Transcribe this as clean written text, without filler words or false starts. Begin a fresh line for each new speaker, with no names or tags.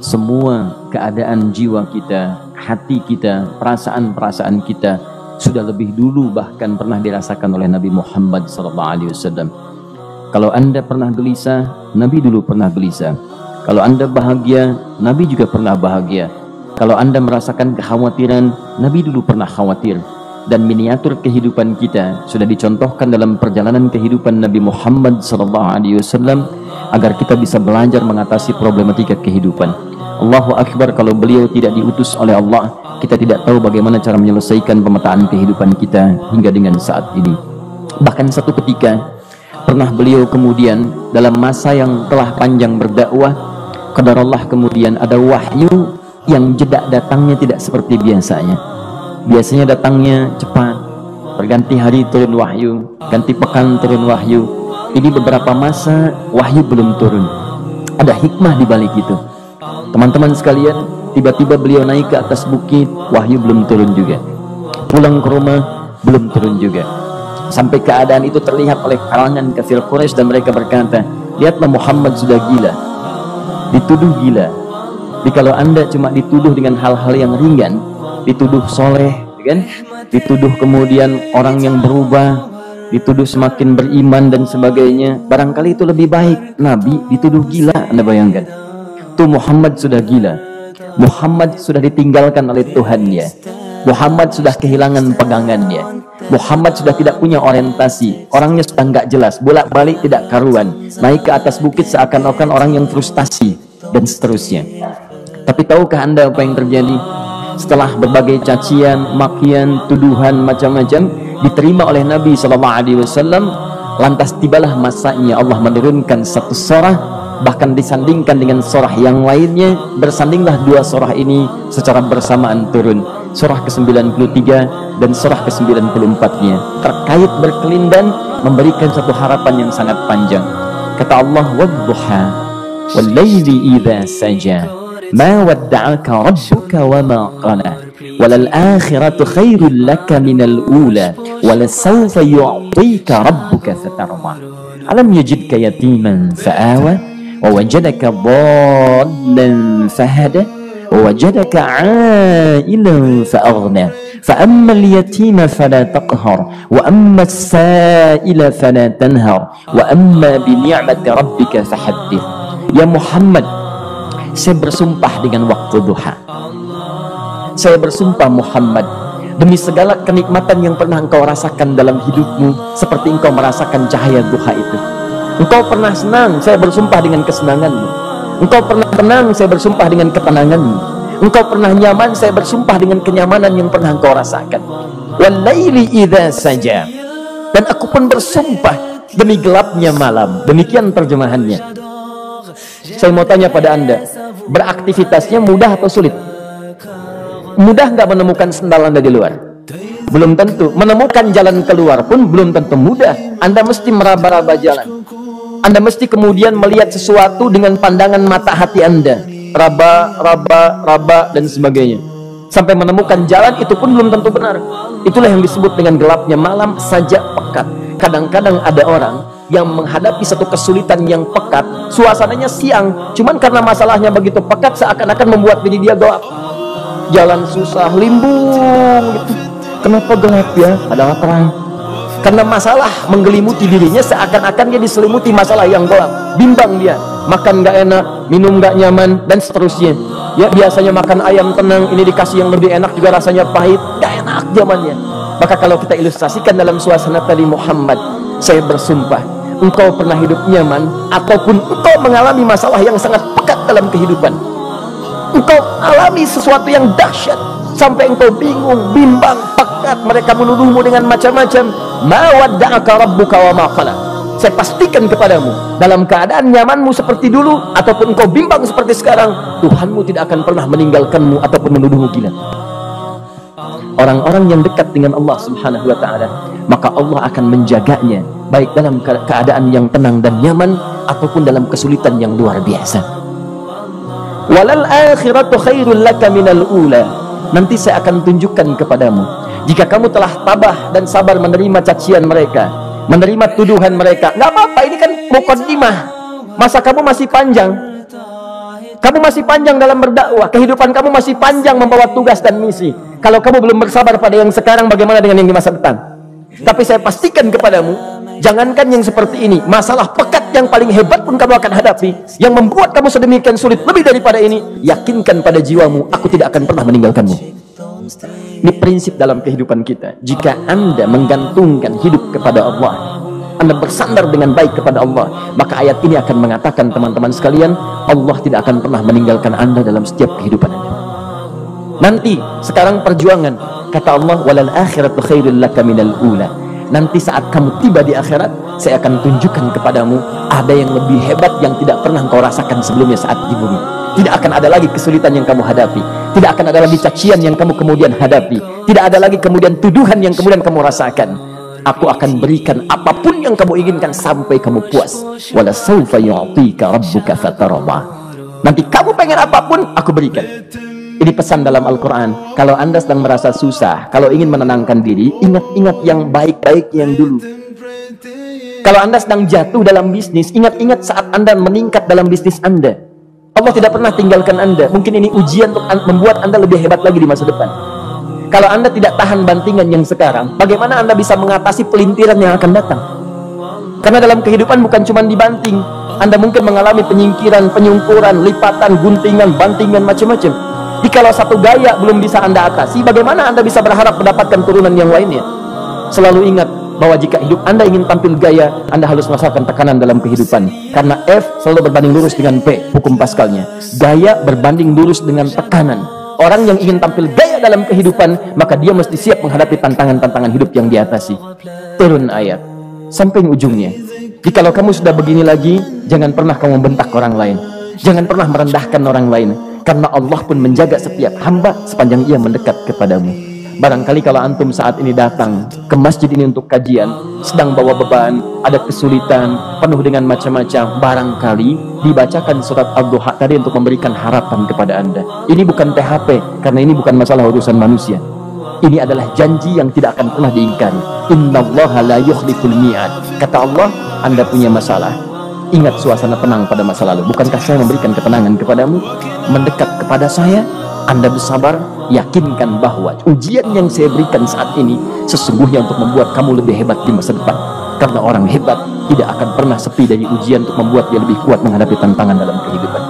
Semua keadaan jiwa kita, hati kita, perasaan-perasaan kita sudah lebih dulu bahkan pernah dirasakan oleh Nabi Muhammad SAW. Kalau Anda pernah gelisah, Nabi dulu pernah gelisah. Kalau Anda bahagia, Nabi juga pernah bahagia. Kalau Anda merasakan kekhawatiran, Nabi dulu pernah khawatir. Dan miniatur kehidupan kita sudah dicontohkan dalam perjalanan kehidupan Nabi Muhammad SAW agar kita bisa belajar mengatasi problematika kehidupan. Allahu Akbar, kalau beliau tidak diutus oleh Allah, kita tidak tahu bagaimana cara menyelesaikan pemetaan kehidupan kita hingga dengan saat ini. Bahkan satu ketika pernah beliau kemudian dalam masa yang telah panjang berdakwah, qadarullah kemudian ada wahyu yang jeda datangnya tidak seperti biasanya. Biasanya datangnya cepat, berganti hari turun wahyu, ganti pekan turun wahyu. Ini beberapa masa wahyu belum turun. Ada hikmah di balik itu. Teman-teman sekalian, tiba-tiba beliau naik ke atas bukit, wahyu belum turun juga. Pulang ke rumah, belum turun juga. Sampai keadaan itu terlihat oleh kalangan kafir Quraisy dan mereka berkata, lihatlah Muhammad sudah gila, dituduh gila. Jadi kalau Anda cuma dituduh dengan hal-hal yang ringan, dituduh soleh, kan? Dituduh kemudian orang yang berubah, dituduh semakin beriman dan sebagainya, barangkali itu lebih baik. Nabi dituduh gila, Anda bayangkan. Tuh Muhammad sudah gila, Muhammad sudah ditinggalkan oleh Tuhannya, Muhammad sudah kehilangan pegangannya, Muhammad sudah tidak punya orientasi, orangnya sudah nggak jelas, bolak-balik tidak karuan, naik ke atas bukit seakan-akan orang yang frustasi dan seterusnya. Tapi tahukah Anda apa yang terjadi? Setelah berbagai cacian, makian, tuduhan macam-macam diterima oleh Nabi SAW, lantas tibalah masanya Allah menurunkan satu surah, bahkan disandingkan dengan surah yang lainnya. Bersandinglah dua surah ini secara bersamaan turun, surah ke-93 dan surah ke-94-nya, terkait berkelindan memberikan satu harapan yang sangat panjang. Kata Allah, wadduha wal laili idza saja ma wadda'aka rabbuka wa ma qala walal akhiratu khairul laka minal ula walasawfa yu'tika rabbuka fatarda alam yajidka yatiman fa'awa ووجدك ضالا فهدى ووجدك عائلا فأغنى فأما اليتيم فلا تقهر وأما السائل فلا تنهر وأما بنعمة ربك فحدث. Ya Muhammad, saya bersumpah dengan waktu duha. Saya bersumpah Muhammad, demi segala kenikmatan yang pernah engkau rasakan dalam hidupmu, seperti engkau merasakan cahaya duha itu. Engkau pernah senang, saya bersumpah dengan kesenanganmu. Engkau pernah tenang, saya bersumpah dengan ketenanganmu. Engkau pernah nyaman, saya bersumpah dengan kenyamanan yang pernah engkau rasakan. Wal laili idza saja, dan aku pun bersumpah demi gelapnya malam. Demikian terjemahannya. Saya mau tanya pada Anda, beraktivitasnya mudah atau sulit? Mudah nggak menemukan sendal Anda di luar? Belum tentu. Menemukan jalan keluar pun belum tentu mudah. Anda mesti meraba-raba jalan. Anda mesti kemudian melihat sesuatu dengan pandangan mata hati Anda, raba dan sebagainya, sampai menemukan jalan. Itu pun belum tentu benar. Itulah yang disebut dengan gelapnya malam saja pekat. Kadang-kadang ada orang yang menghadapi satu kesulitan yang pekat, suasananya siang, cuman karena masalahnya begitu pekat seakan-akan membuat diri dia gelap. Jalan susah, limbung gitu. Kenapa gelap ya? Padahal terang. Karena masalah menggelimuti dirinya, seakan-akan dia diselimuti masalah yang gelap. Bimbang dia, makan nggak enak, minum nggak nyaman, dan seterusnya. Ya, biasanya makan ayam tenang, ini dikasih yang lebih enak juga rasanya pahit, nggak enak zamannya. Maka kalau kita ilustrasikan dalam suasana tadi Muhammad, saya bersumpah, engkau pernah hidup nyaman, ataupun engkau mengalami masalah yang sangat pekat dalam kehidupan. Engkau alami sesuatu yang dahsyat, sampai engkau bingung, bimbang, pekat, mereka menuduhmu dengan macam-macam. Ma wadda'aka rabbuka wa ma qala. Saya pastikan kepadamu, dalam keadaan nyamanmu seperti dulu ataupun engkau bimbang seperti sekarang, Tuhanmu tidak akan pernah meninggalkanmu ataupun menuduhmu gila. Orang-orang yang dekat dengan Allah Subhanahu wa ta'ala, maka Allah akan menjaganya, baik dalam keadaan yang tenang dan nyaman ataupun dalam kesulitan yang luar biasa. Walal akhiratu khairul laka minal ula. Nanti saya akan tunjukkan kepadamu, jika kamu telah tabah dan sabar menerima cacian mereka, menerima tuduhan mereka, nggak apa-apa, ini kan muqaddimah, masa kamu masih panjang. Kamu masih panjang dalam berdakwah, kehidupan kamu masih panjang membawa tugas dan misi. Kalau kamu belum bersabar pada yang sekarang, bagaimana dengan yang di masa depan? Tapi saya pastikan kepadamu, jangankan yang seperti ini, masalah pekat yang paling hebat pun kamu akan hadapi, yang membuat kamu sedemikian sulit lebih daripada ini. Yakinkan pada jiwamu, aku tidak akan pernah meninggalkanmu. Ini prinsip dalam kehidupan kita. Jika Anda menggantungkan hidup kepada Allah, Anda bersandar dengan baik kepada Allah, maka ayat ini akan mengatakan, teman-teman sekalian, Allah tidak akan pernah meninggalkan Anda dalam setiap kehidupan Anda. Nanti, sekarang perjuangan, kata Allah, walal akhiratu khairul laka minal ula. Nanti saat kamu tiba di akhirat, saya akan tunjukkan kepadamu ada yang lebih hebat yang tidak pernah kau rasakan sebelumnya saat di bumi. Tidak akan ada lagi kesulitan yang kamu hadapi, tidak akan ada lagi cacian yang kamu kemudian hadapi, tidak ada lagi kemudian tuduhan yang kemudian kamu rasakan. Aku akan berikan apapun yang kamu inginkan sampai kamu puas. Wala sawfa yu'tika rabbuka fatarda. Nanti kamu pengen apapun, aku berikan. Ini pesan dalam Al-Quran. Kalau Anda sedang merasa susah, kalau ingin menenangkan diri, ingat-ingat yang baik-baik yang dulu. Kalau Anda sedang jatuh dalam bisnis, ingat-ingat saat Anda meningkat dalam bisnis Anda. Allah tidak pernah tinggalkan Anda. Mungkin ini ujian untuk membuat Anda lebih hebat lagi di masa depan. Kalau Anda tidak tahan bantingan yang sekarang, bagaimana Anda bisa mengatasi pelintiran yang akan datang? Karena dalam kehidupan bukan cuma dibanting. Anda mungkin mengalami penyingkiran, penyungkuran, lipatan, guntingan, bantingan, macam-macam. Jikalau satu gaya belum bisa Anda atasi, bagaimana Anda bisa berharap mendapatkan turunan yang lainnya? Selalu ingat bahwa jika hidup Anda ingin tampil gaya, Anda harus merasakan tekanan dalam kehidupan. Karena F selalu berbanding lurus dengan P, hukum Pascalnya. Gaya berbanding lurus dengan tekanan. Orang yang ingin tampil gaya dalam kehidupan, maka dia mesti siap menghadapi tantangan-tantangan hidup yang diatasi. Turun ayat sampai ujungnya. Jikalau kamu sudah begini lagi, jangan pernah kamu membentak orang lain, jangan pernah merendahkan orang lain, karena Allah pun menjaga setiap hamba sepanjang ia mendekat kepadamu. Barangkali kalau antum saat ini datang ke masjid ini untuk kajian, sedang bawa beban, ada kesulitan, penuh dengan macam-macam, barangkali dibacakan surat Ad-Duha tadi untuk memberikan harapan kepada Anda. Ini bukan PHP, karena ini bukan masalah urusan manusia. Ini adalah janji yang tidak akan pernah diingkari. Innallaha la yukhliful mi'ad. Kata Allah, Anda punya masalah, ingat suasana tenang pada masa lalu. Bukankah saya memberikan ketenangan kepadamu? Mendekat kepada saya, Anda bersabar, yakinkan bahwa ujian yang saya berikan saat ini sesungguhnya untuk membuat kamu lebih hebat di masa depan. Karena orang hebat tidak akan pernah sepi dari ujian untuk membuat dia lebih kuat menghadapi tantangan dalam kehidupan.